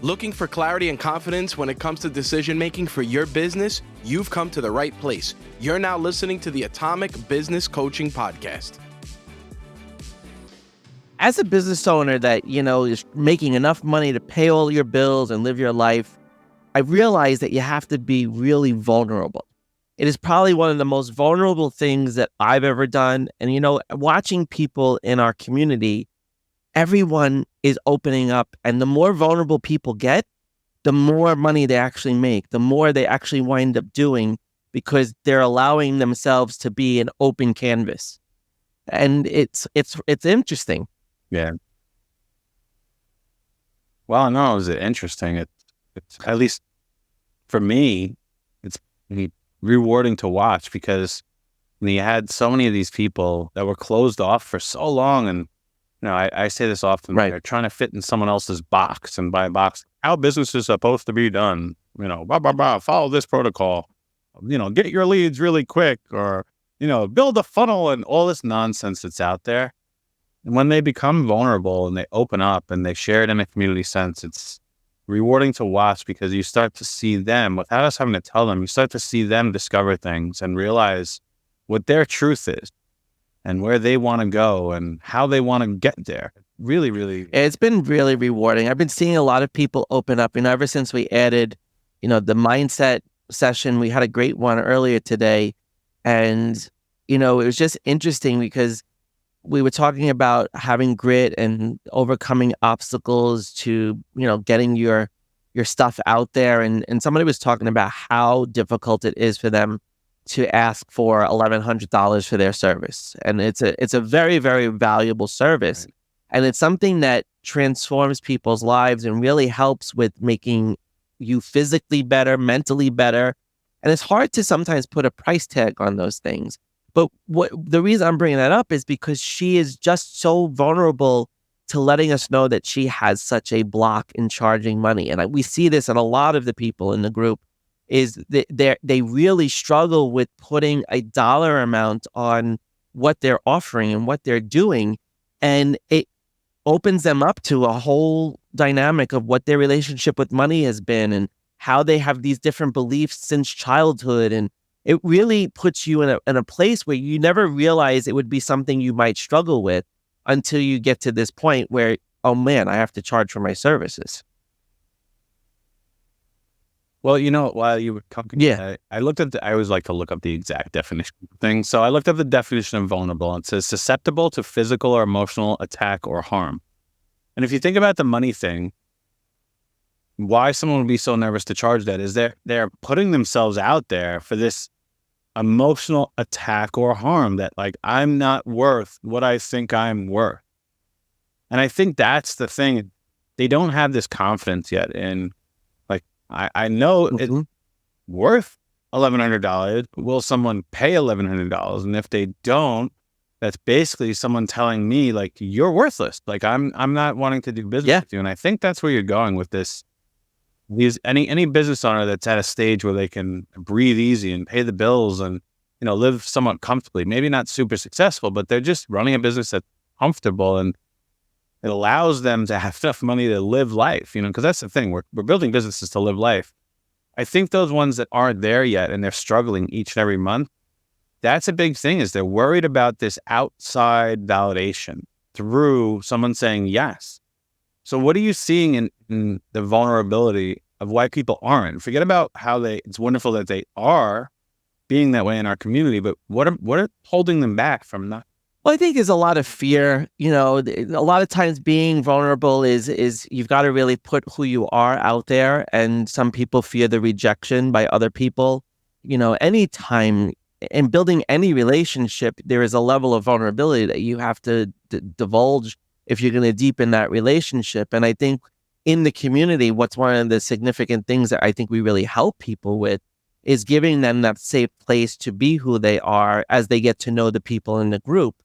Looking for clarity and confidence when it comes to decision making for your business? You've come to the right place. You're now listening to the Atomic Business Coaching Podcast. As a business owner that, is making enough money to pay all your bills and live your life, I realized that you have to be really vulnerable. It is probably one of the most vulnerable things that I've ever done. And, watching people in our community, everyone is opening up. And the more vulnerable people get, the more money they actually make, the more they actually wind up doing, because they're allowing themselves to be an open canvas. And it's interesting. Yeah. Well, no, is it interesting? It's at least for me, it's rewarding to watch, because you had so many of these people that were closed off for so long. And, I say this often, right? They're trying to fit in someone else's box, and by box, how business is supposed to be done, follow this protocol, get your leads really quick, or, build a funnel and all this nonsense that's out there. And when they become vulnerable and they open up and they share it in a community sense, it's rewarding to watch, because you start to see them, without us having to tell them, you start to see them discover things and realize what their truth is and where they want to go and how they want to get there. Really, really. It's been really rewarding. I've been seeing a lot of people open up, ever since we added, the mindset session. We had a great one earlier today. And, it was just interesting because we were talking about having grit and overcoming obstacles to, getting your stuff out there. And somebody was talking about how difficult it is for them to ask for $1,100 for their service. And it's a very, very valuable service. Right. And it's something that transforms people's lives and really helps with making you physically better, mentally better. And it's hard to sometimes put a price tag on those things. But the reason I'm bringing that up is because she is just so vulnerable to letting us know that she has such a block in charging money. And we see this in a lot of the people in the group, is that they really struggle with putting a dollar amount on what they're offering and what they're doing. And it opens them up to a whole dynamic of what their relationship with money has been and how they have these different beliefs since childhood. And it really puts you in a place where you never realize it would be something you might struggle with until you get to this point where, oh man, I have to charge for my services. Well, while you were talking, I looked at I always like to look up the exact definition of things. So I looked up the definition of vulnerable, and it says susceptible to physical or emotional attack or harm. And if you think about the money thing, why someone would be so nervous to charge that is they're putting themselves out there for this emotional attack or harm, that like, I'm not worth what I think I'm worth. And I think that's the thing. They don't have this confidence yet in, like, I know it's worth $1,100. Will someone pay $1,100? And if they don't, that's basically someone telling me, like, you're worthless. Like, I'm not wanting to do business with you. And I think that's where you're going with this. Any business owner that's at a stage where they can breathe easy and pay the bills and, live somewhat comfortably, maybe not super successful, but they're just running a business that's comfortable, and it allows them to have enough money to live life, because that's the thing. We're building businesses to live life. I think those ones that aren't there yet and they're struggling each and every month, that's a big thing, is they're worried about this outside validation through someone saying yes. So what are you seeing in the vulnerability of why people aren't? Forget about how it's wonderful that they are being that way in our community, but what are holding them back from not? Well, I think there's a lot of fear. A lot of times being vulnerable is you've got to really put who you are out there. And some people fear the rejection by other people. Anytime in building any relationship, there is a level of vulnerability that you have to divulge if you're going to deepen that relationship. And I think in the community, what's one of the significant things that I think we really help people with is giving them that safe place to be who they are as they get to know the people in the group.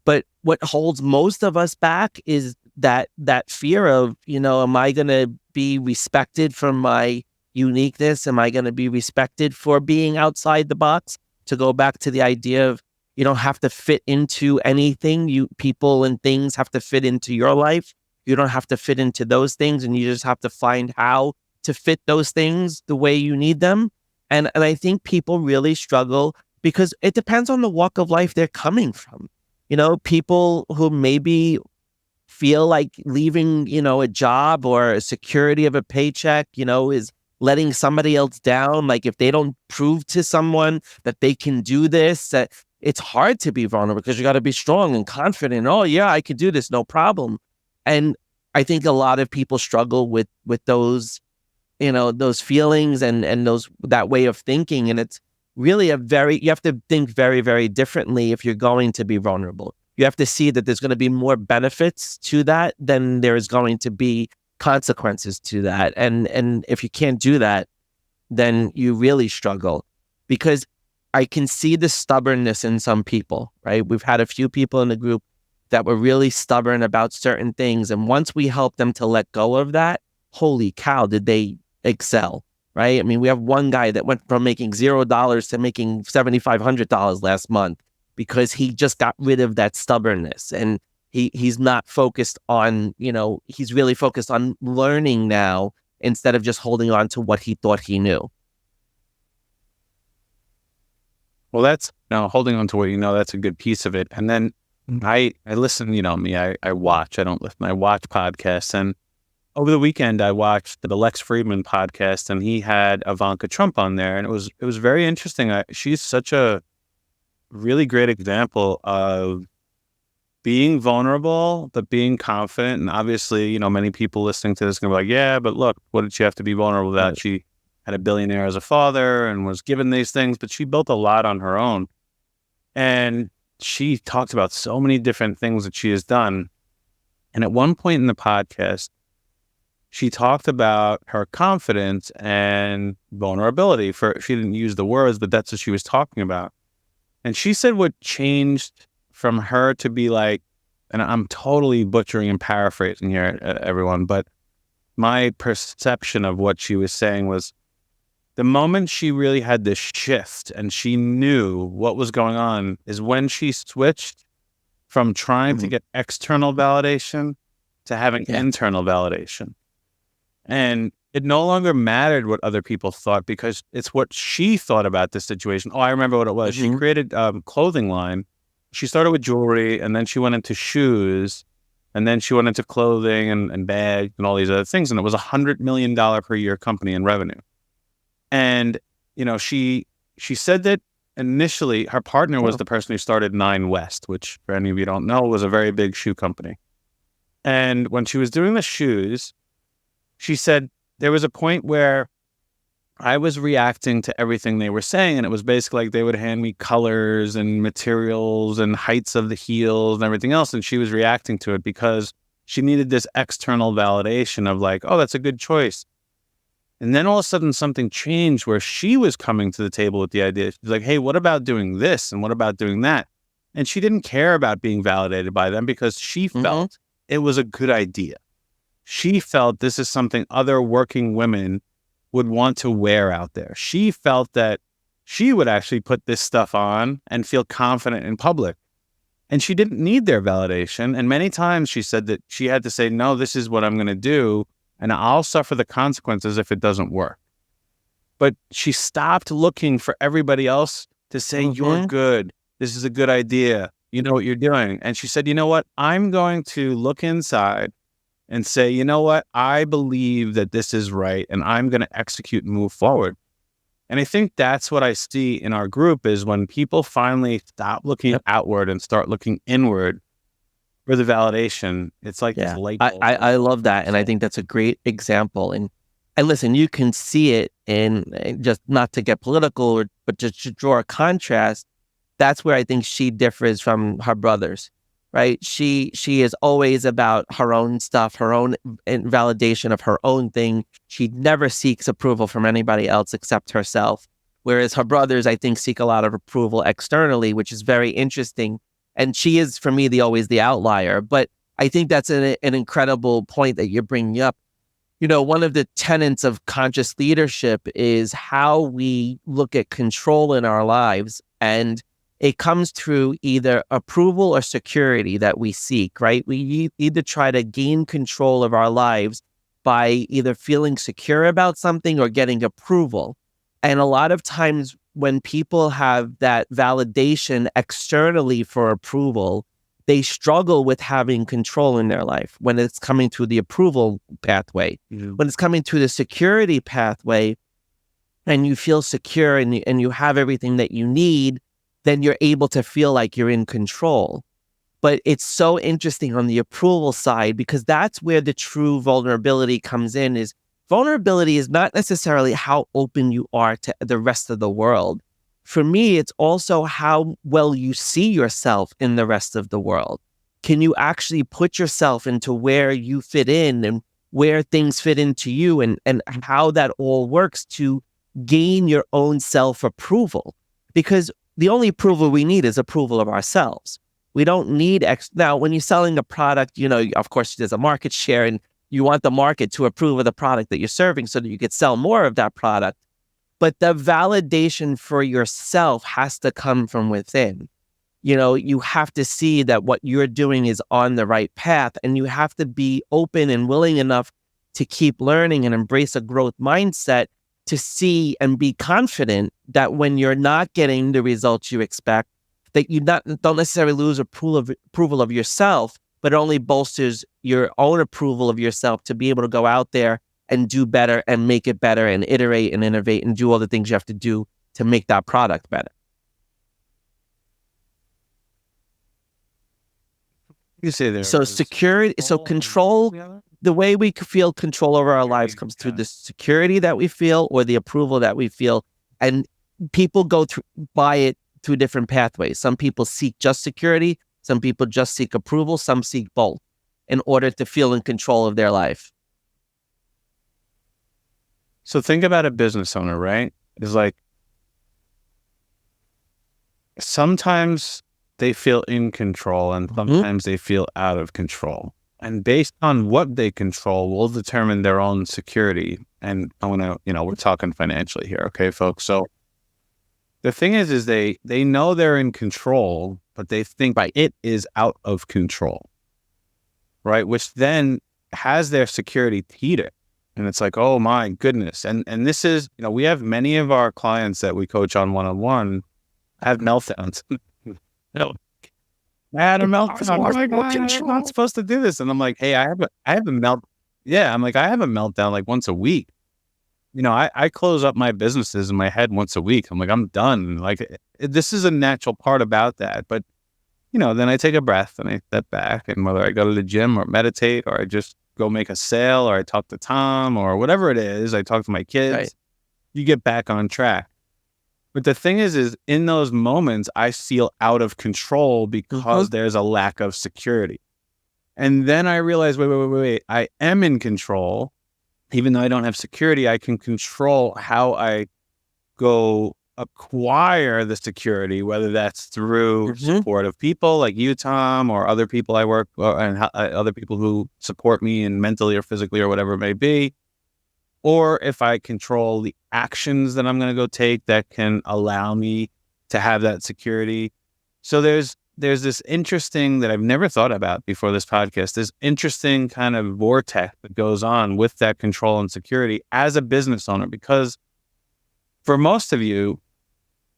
But what holds most of us back is that fear of, am I going to be respected for my uniqueness? Am I going to be respected for being outside the box? To go back to the idea of you don't have to fit into anything. People and things have to fit into your life. You don't have to fit into those things, and you just have to find how to fit those things the way you need them. And I think people really struggle because it depends on the walk of life they're coming from. People who maybe feel like leaving, a job or a security of a paycheck, is letting somebody else down. Like if they don't prove to someone that they can do this, that it's hard to be vulnerable because you got to be strong and confident. Oh yeah, I could do this, no problem. And I think a lot of people struggle with those, those feelings and that way of thinking. And it's really you have to think very, very differently if you're going to be vulnerable. You have to see that there's going to be more benefits to that than there is going to be consequences to that. And if you can't do that, then you really struggle, because I can see the stubbornness in some people, right? We've had a few people in the group that were really stubborn about certain things. And once we help them to let go of that, holy cow, did they excel, right? I mean, we have one guy that went from making $0 to making $7,500 last month because he just got rid of that stubbornness. And he's not focused on, he's really focused on learning now instead of just holding on to what he thought he knew. Well, that's holding on to what that's a good piece of it. And then I listen, me, I watch, I don't listen, I watch podcasts. And over the weekend, I watched the Lex Fridman podcast, and he had Ivanka Trump on there. And it was very interesting. She's such a really great example of being vulnerable, but being confident. And obviously, many people listening to this are going to be like, yeah, but look, what did she have to be vulnerable about? Right. She had a billionaire as a father and was given these things, but she built a lot on her own. And she talked about so many different things that she has done. And at one point in the podcast, she talked about her confidence and vulnerability. She didn't use the words, but that's what she was talking about. And she said what changed from her to be like, and I'm totally butchering and paraphrasing here, everyone, but my perception of what she was saying was the moment she really had this shift and she knew what was going on is when she switched from trying to get external validation to having internal validation. And it no longer mattered what other people thought, because it's what she thought about this situation. Oh, I remember what it was. She created a clothing line. She started with jewelry, and then she went into shoes, and then she went into clothing and bags and all these other things. And it was $100 million per year company in revenue. And, she said that initially her partner was the person who started Nine West, which for any of you who don't know, was a very big shoe company. And when she was doing the shoes, she said, there was a point where I was reacting to everything they were saying. And it was basically like they would hand me colors and materials and heights of the heels and everything else. And she was reacting to it because she needed this external validation of like, oh, that's a good choice. And then all of a sudden something changed where she was coming to the table with the idea. She's like, hey, what about doing this? And what about doing that? And she didn't care about being validated by them because she felt it was a good idea. She felt this is something other working women would want to wear out there. She felt that she would actually put this stuff on and feel confident in public. And she didn't need their validation. And many times she said that she had to say, no, this is what I'm going to do, and I'll suffer the consequences if it doesn't work. But she stopped looking for everybody else to say, you're good. This is a good idea. You know what you're doing. And she said, you know what? I'm going to look inside and say, you know what? I believe that this is right, and I'm going to execute and move forward. And I think that's what I see in our group is when people finally stop looking outward and start looking inward for the validation. It's like this light bulb. I love that. And I think that's a great example. And listen, you can see it in, just not to get political, but just to draw a contrast. That's where I think she differs from her brothers, right? She is always about her own stuff, her own validation of her own thing. She never seeks approval from anybody else except herself. Whereas her brothers, I think, seek a lot of approval externally, which is very interesting. And she is, for me, always the outlier. But I think that's an incredible point that you're bringing up. One of the tenets of conscious leadership is how we look at control in our lives. And it comes through either approval or security that we seek, right? We either try to gain control of our lives by either feeling secure about something or getting approval. And a lot of times when people have that validation externally for approval, they struggle with having control in their life when it's coming to the approval pathway. Mm-hmm. When it's coming to the security pathway and you feel secure and you have everything that you need, then you're able to feel like you're in control. But it's so interesting on the approval side because that's where the true vulnerability comes in. Is vulnerability is not necessarily how open you are to the rest of the world. For me, it's also how well you see yourself in the rest of the world. Can you actually put yourself into where you fit in and where things fit into you and how that all works to gain your own self-approval? Because the only approval we need is approval of ourselves. We don't need now, when you're selling a product, of course, there's a market share and you want the market to approve of the product that you're serving so that you could sell more of that product. But the validation for yourself has to come from within. You have to see that what you're doing is on the right path, and you have to be open and willing enough to keep learning and embrace a growth mindset to see and be confident that when you're not getting the results you expect, that you don't necessarily lose approval of yourself, but it only bolsters your own approval of yourself to be able to go out there and do better and make it better and iterate and innovate and do all the things you have to do to make that product better. You say there. So security, so control, the way we feel control over our lives comes through the security that we feel or the approval that we feel. And people go by it through different pathways. Some people seek just security. Some people just seek approval. Some seek both in order to feel in control of their life. So think about a business owner, right? It's like sometimes they feel in control and sometimes they feel out of control. And based on what they control will determine their own security. And I want to, we're talking financially here. Okay, folks. So the thing is they know they're in control, but they think it is out of control, right? Which then has their security teeter. And it's like, oh my goodness. And this is, we have many of our clients that we coach on one-on-one have meltdowns. I had a meltdown. Oh my God, I'm not supposed to do this. And I'm like, hey, I have a melt. Yeah. I'm like, I have a meltdown like once a week. I close up my businesses in my head once a week. I'm like, I'm done. Like this is a natural part about that. But, then I take a breath and I step back, and whether I go to the gym or meditate or I just go make a sale or I talk to Tom or whatever it is, I talk to my kids, right. You get back on track. But the thing is in those moments, I feel out of control because there's a lack of security. And then I realize, wait, I am in control. Even though I don't have security, I can control how I go acquire the security, whether that's through support of people like you, Tom, or other people I work and other people who support me and mentally or physically or whatever it may be. Or if I control the actions that I'm going to go take that can allow me to have that security. So there's this interesting that I've never thought about before this podcast, this interesting kind of vortex that goes on with that control and security as a business owner, because for most of you,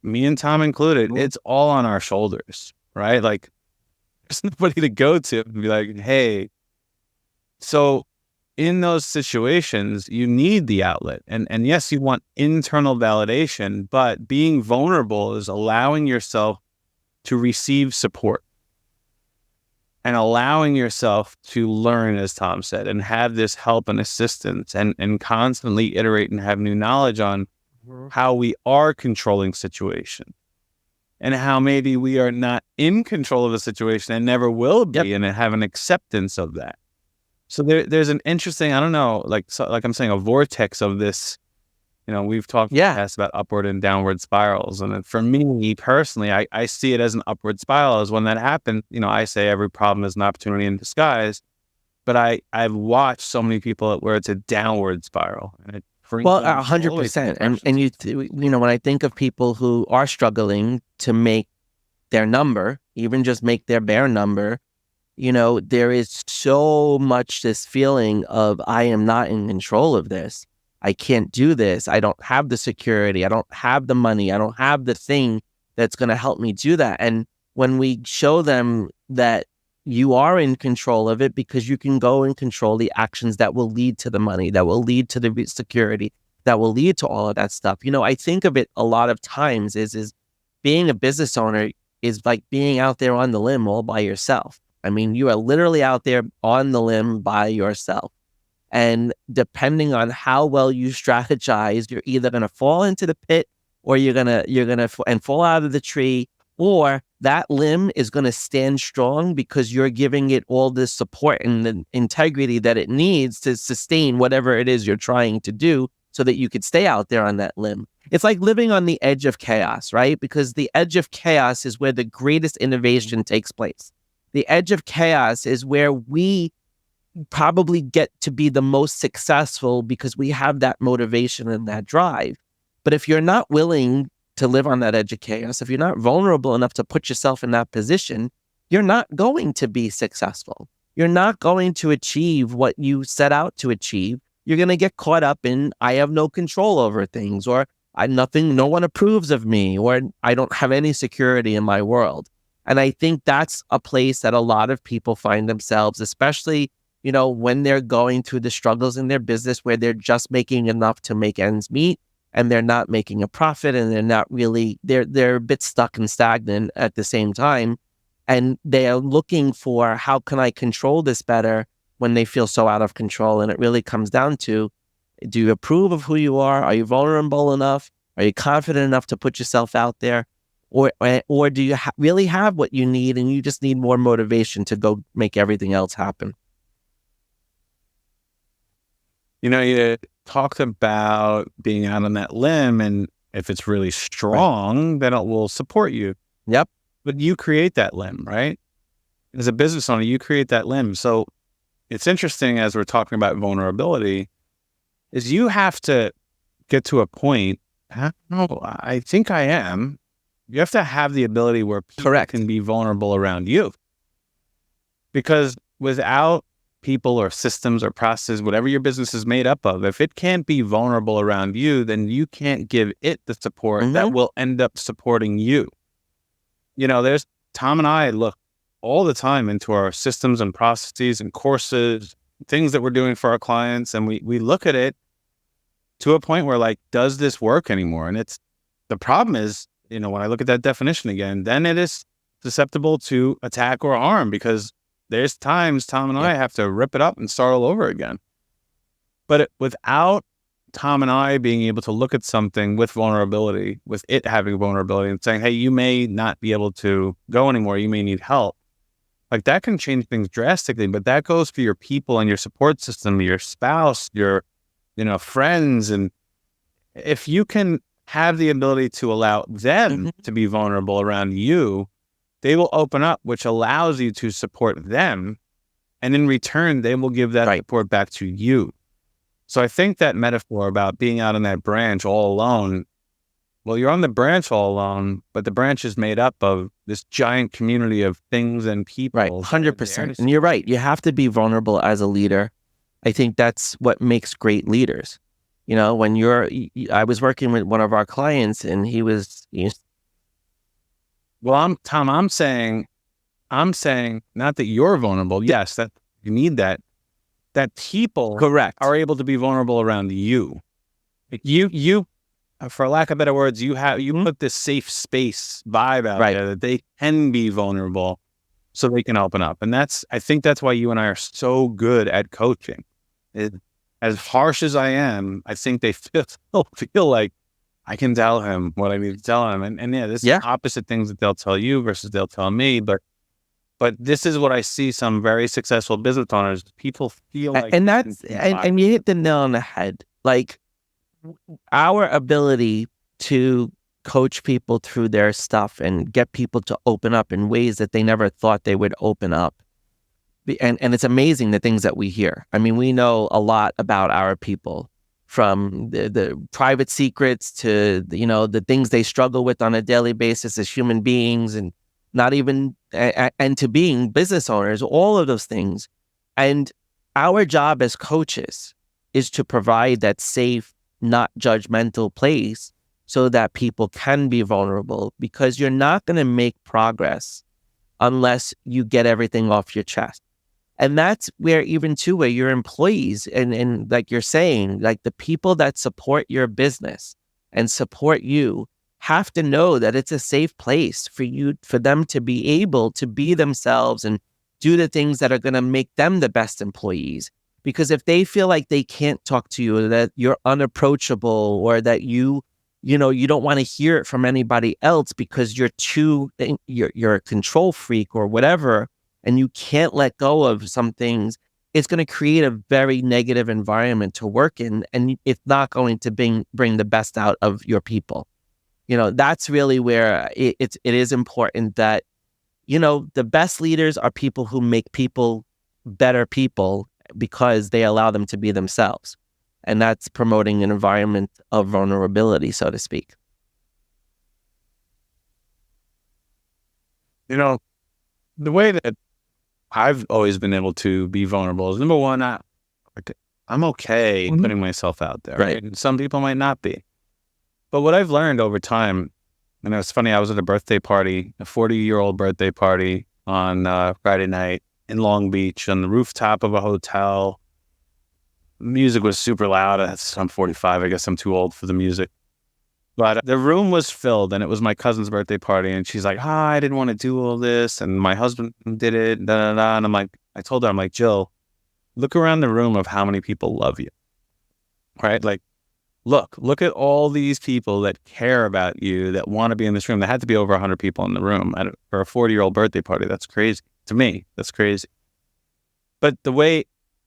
me and Tom included, it's all on our shoulders, right? Like there's nobody to go to and be like, hey, so in those situations, you need the outlet. And yes, you want internal validation, but being vulnerable is allowing yourself to receive support and allowing yourself to learn, as Tom said, and have this help and assistance and constantly iterate and have new knowledge on how we are controlling situation and how maybe we are not in control of a situation and never will be, and have an acceptance of that. So there's an interesting, I don't know, like I'm saying, a vortex of this. We've talked in the past about upward and downward spirals. And for me personally, I see it as an upward spiral. As when that happens, I say every problem is an opportunity in disguise. But I've watched so many people where it's a downward spiral. And 100%. And when I think of people who are struggling to make their number, even just make their bare number, there is so much this feeling of, I am not in control of this. I can't do this. I don't have the security. I don't have the money. I don't have the thing that's going to help me do that. And when we show them that you are in control of it, because you can go and control the actions that will lead to the money, that will lead to the security, that will lead to all of that stuff. I think of it a lot of times is being a business owner is like being out there on the limb all by yourself. I mean, you are literally out there on the limb by yourself. And depending on how well you strategize, you're either going to fall into the pit, or you're going to fall out of the tree, or that limb is going to stand strong because you're giving it all the support and the integrity that it needs to sustain whatever it is you're trying to do, so that you could stay out there on that limb. It's like living on the edge of chaos, right? Because the edge of chaos is where the greatest innovation takes place. The edge of chaos is where we probably get to be the most successful, because we have that motivation and that drive. But if you're not willing to live on that edge of chaos, if you're not vulnerable enough to put yourself in that position, you're not going to be successful. You're not going to achieve what you set out to achieve. You're going to get caught up in, I have no control over things, or no one approves of me, or I don't have any security in my world. And I think that's a place that a lot of people find themselves, especially, when they're going through the struggles in their business, where they're just making enough to make ends meet, and they're not making a profit, and they're not really, they're a bit stuck and stagnant at the same time. And they are looking for, how can I control this better, when they feel so out of control. And it really comes down to, do you approve of who you are? Are you vulnerable enough? Are you confident enough to put yourself out there? Or do you really have what you need, and you just need more motivation to go make everything else happen? You talked about being out on that limb, and if it's really strong, then it will support you. Yep. But you create that limb, right? As a business owner, you create that limb. So it's interesting, as we're talking about vulnerability, is you have to get to a point, I think I am. You have to have the ability where people can be vulnerable around you. Because without people or systems or processes, whatever your business is made up of, if it can't be vulnerable around you, then you can't give it the support that will end up supporting you. There's Tom and I look all the time into our systems and processes and courses, things that we're doing for our clients. And we look at it to a point where, like, does this work anymore? And the problem is, when I look at that definition again, then it is susceptible to attack or harm, because there's times Tom and I have to rip it up and start all over again. But without Tom and I being able to look at something with vulnerability, with it having vulnerability, and saying, hey, you may not be able to go anymore, you may need help, like, that can change things drastically. But that goes for your people and your support system, your spouse, your friends. And if you can have the ability to allow them to be vulnerable around you, they will open up, which allows you to support them. And in return, they will give that support back to you. So I think that metaphor about being out on that branch all alone, well, you're on the branch all alone, but the branch is made up of this giant community of things and people. Right, 100%. And you're right. You have to be vulnerable as a leader. I think that's what makes great leaders. I was working with one of our clients, and he was, well, I'm saying not that you're vulnerable. Yes, that you need that people are able to be vulnerable around you. Like you, for lack of better words, you put this safe space vibe out there that they can be vulnerable, so they can open up. And I think that's why you and I are so good at coaching. As harsh as I am, I think they feel like I can tell him what I need to tell him. And this is opposite things that they'll tell you versus they'll tell me. But this is what I see some very successful business owners, people feel like. And and you hit the nail on the head. Like, our ability to coach people through their stuff and get people to open up in ways that they never thought they would open up. And it's amazing the things that we hear. I mean, we know a lot about our people, from the private secrets to, the things they struggle with on a daily basis as human beings. And not even, and to being business owners, all of those things. And our job as coaches is to provide that safe, not judgmental place so that people can be vulnerable, because you're not going to make progress unless you get everything off your chest. And that's where even too, where your employees and like you're saying, like the people that support your business and support you have to know that it's a safe place for them to be able to be themselves and do the things that are going to make them the best employees. Because if they feel like they can't talk to you, that you're unapproachable, or that you don't want to hear it from anybody else because you're a control freak or whatever, and you can't let go of some things, it's going to create a very negative environment to work in, and it's not going to bring the best out of your people. That's really where it is important that, the best leaders are people who make people better people because they allow them to be themselves. And that's promoting an environment of vulnerability, so to speak. The way that I've always been able to be vulnerable is, number one, I'm okay putting myself out there. Right? And some people might not be. But what I've learned over time, and it's funny, I was at a birthday party, a 40-year-old birthday party on Friday night in Long Beach on the rooftop of a hotel. Music was super loud. I'm 45. I guess I'm too old for the music. But the room was filled, and it was my cousin's birthday party. And she's like, I didn't want to do all this. And my husband did it. Da, da, da. And I told her, I'm like, Jill, look around the room of how many people love you. Right? Like, look at all these people that care about you, that want to be in this room. There had to be over 100 people in the room for a 40-year-old birthday party. That's crazy. To me, that's crazy. But the way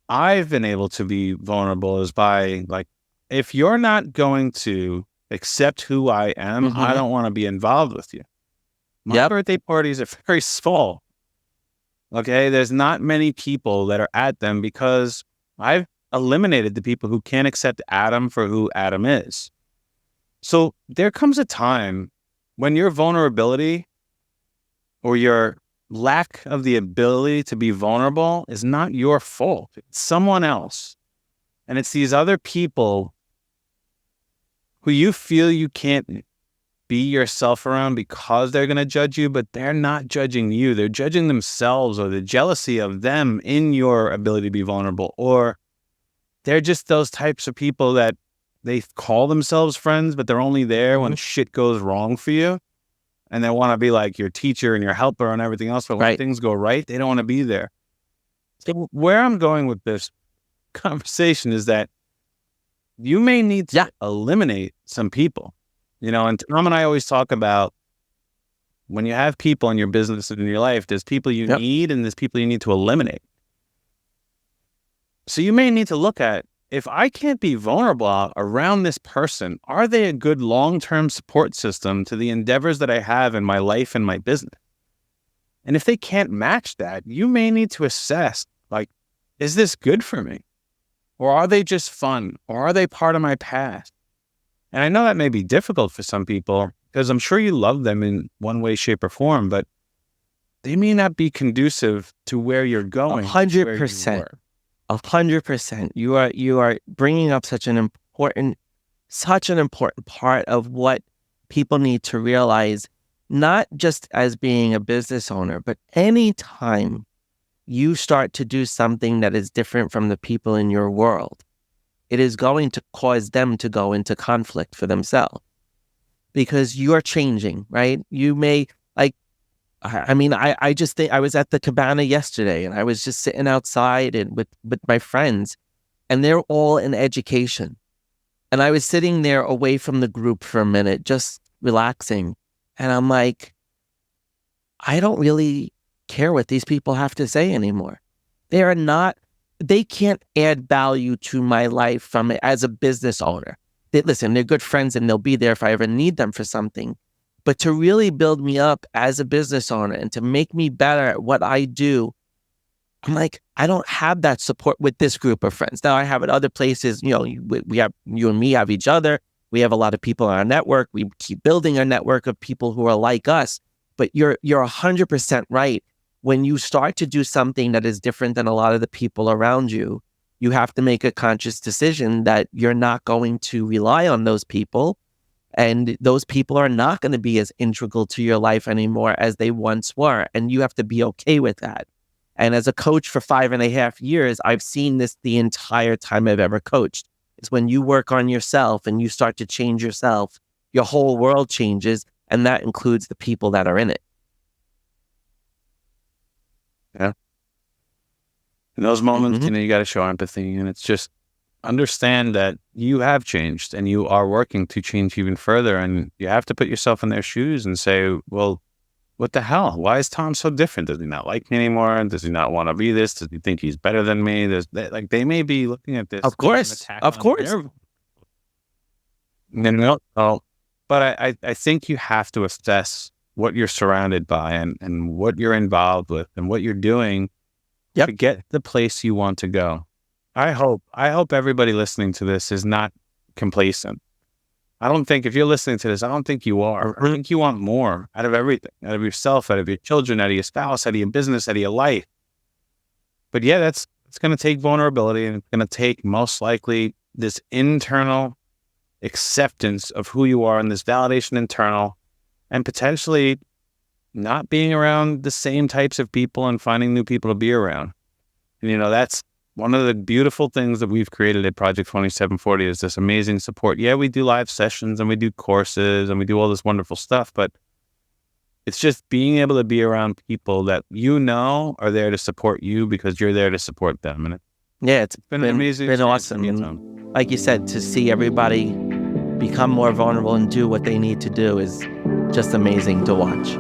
I've been able to be vulnerable is by, like, if you're not going to accept who I am, I don't want to be involved with you. My birthday parties are very small. Okay? There's not many people that are at them because I've eliminated the people who can't accept Adam for who Adam is. So there comes a time when your vulnerability or your lack of the ability to be vulnerable is not your fault. It's someone else. And it's these other people who you feel you can't be yourself around because they're going to judge you, but they're not judging you. They're judging themselves, or the jealousy of them in your ability to be vulnerable. Or they're just those types of people that they call themselves friends, but they're only there when shit goes wrong for you. And they want to be like your teacher and your helper and everything else. But when things go right, they don't want to be there. So where I'm going with this conversation is that you may need to eliminate some people. And Tom and I always talk about, when you have people in your business and in your life, there's people you need and there's people you need to eliminate. So you may need to look at, if I can't be vulnerable around this person, are they a good long-term support system to the endeavors that I have in my life and my business? And if they can't match that, you may need to assess, like, is this good for me? Or are they just fun? Or are they part of my past? And I know that may be difficult for some people, because I'm sure you love them in one way, shape, or form, but they may not be conducive to where you're going. 100%. 100%. You are bringing up such an important part of what people need to realize, not just as being a business owner, but any time you start to do something that is different from the people in your world, it is going to cause them to go into conflict for themselves, because you're changing, right? You may, like, I just think, I was at the cabana yesterday, and I was just sitting outside and with my friends, and they're all in education. And I was sitting there away from the group for a minute, just relaxing. And I'm like, I don't really care what these people have to say anymore. They can't add value to my life as a business owner. They're good friends and they'll be there if I ever need them for something. But to really build me up as a business owner and to make me better at what I do, I'm like, I don't have that support with this group of friends. Now I have it other places. We have, you and me have each other. We have a lot of people on our network. We keep building our network of people who are like us. But you're 100% right. When you start to do something that is different than a lot of the people around you, you have to make a conscious decision that you're not going to rely on those people. And those people are not going to be as integral to your life anymore as they once were. And you have to be okay with that. And as a coach for 5.5 years, I've seen this the entire time I've ever coached. It's when you work on yourself and you start to change yourself, your whole world changes. And that includes the people that are in it. Yeah. In those moments, you got to show empathy, and it's just understand that you have changed and you are working to change even further. And you have to put yourself in their shoes and say, well, what the hell? Why is Tom so different? Does he not like me anymore? Does he not want to be this? Does he think he's better than me? They may be looking at this. Of course. But I think you have to assess what you're surrounded by and what you're involved with and what you're doing to get the place you want to go. I hope everybody listening to this is not complacent. I don't think if you're listening to this, I don't think you are. I think you want more out of everything, out of yourself, out of your children, out of your spouse, out of your business, out of your life. But yeah, it's going to take vulnerability, and it's going to take most likely this internal acceptance of who you are and this validation internal, and potentially not being around the same types of people and finding new people to be around. And, that's one of the beautiful things that we've created at Project 2740 is this amazing support. Yeah, we do live sessions and we do courses and we do all this wonderful stuff, but it's just being able to be around people that are there to support you because you're there to support them. And it's been amazing. It's been awesome. And like you said, to see everybody become more vulnerable and do what they need to do is just amazing to watch.